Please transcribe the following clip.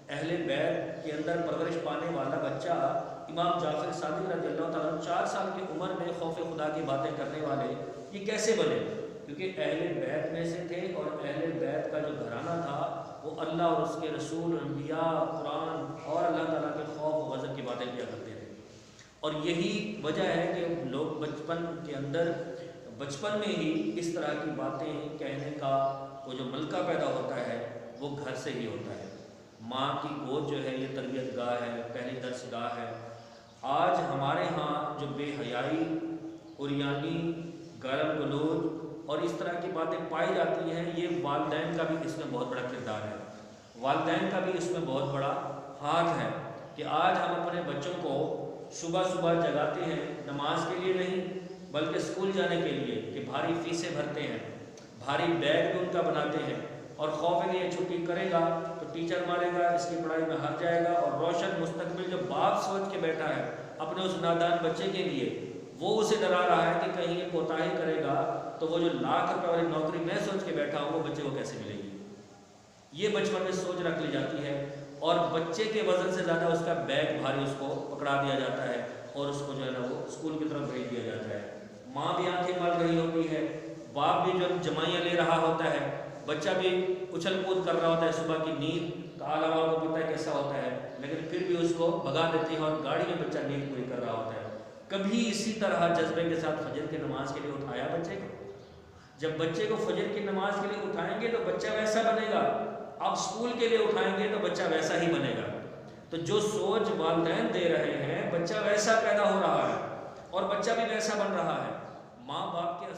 اہل بیت کے اندر پرورش پانے والا بچہ امام جعفر صادق رضی اللہ تعالیٰ 4 سال کی عمر میں خوف خدا کی باتیں کرنے والے یہ کیسے بنے؟ کیونکہ اہل بیت میں سے تھے، اور اہل بیت کا جو گھرانہ تھا وہ اللہ اور اس کے رسول، انبیاء، قرآن اور اللہ تعالیٰ کے خوف و غضب کی باتیں کیا کرتے تھے۔ اور یہی وجہ ہے کہ لوگ بچپن کے اندر بچپن میں ہی اس طرح کی باتیں کہنے کا وہ جو ملکہ پیدا ہوتا ہے وہ گھر سے ہی ہوتا ہے۔ ماں کی گود جو ہے یہ تربیت گاہ ہے، پہلی درس گاہ ہے۔ آج ہمارے ہاں جو بے حیائی، عریانی، گالم گلوچ اور اس طرح کی باتیں پائی جاتی ہیں، یہ والدین کا بھی اس میں بہت بڑا کردار ہے، والدین کا بھی اس میں بہت بڑا ہاتھ ہے کہ آج ہم اپنے بچوں کو صبح صبح جگاتے ہیں نماز کے لیے نہیں بلکہ اسکول جانے کے لیے، کہ بھاری فیسیں بھرتے ہیں، بھاری بیگ بھی ان کا بناتے ہیں، اور خوف ہے کہ یہ چھٹی کرے گا تو ٹیچر مارے گا، اس کی پڑھائی میں ہار جائے گا، اور روشن مستقبل جو باپ سوچ کے بیٹھا ہے اپنے اس نادان بچے کے لیے، وہ اسے ڈرا رہا ہے کہ کہیں یہ کوتاہی کرے گا تو وہ جو لاکھ روپے والی نوکری میں سوچ کے بیٹھا ہوں وہ بچے کو کیسے ملے گی۔ یہ بچپن میں سوچ رکھ لی جاتی ہے، اور بچے کے وزن سے زیادہ اس کا بیگ بھاری اس کو پکڑا دیا جاتا ہے، اور اس کو جو ہے نا وہ اسکول کی طرف بھیج دیا جاتا ہے۔ ماں بھی آنکھیں مل رہی ہوتی ہے، باپ بھی جو جمائیاں لے رہا ہوتا ہے، بچہ بھی اچھل کود کر رہا ہوتا ہے، صبح کی نیند کا عالم آپ کو پتہ ہے کیسا ہوتا ہے، لیکن پھر بھی اس کو بھگا دیتے ہیں اور گاڑی میں بچہ نیند پوری کر رہا ہوتا ہے۔ کبھی اسی طرح جذبے کے ساتھ فجر کی نماز کے لیے اٹھایا بچے کو؟ جب بچے کو فجر کی نماز کے لیے اٹھائیں گے تو بچہ ویسا بنے گا، آپ اسکول کے لیے اٹھائیں گے تو بچہ ویسا ہی بنے گا۔ تو جو سوچ والدین دے رہے ہیں بچہ ویسا پیدا ہو رہا ہے، اور بچہ بھی ویسا بن رہا ہے۔ ماں باپ کے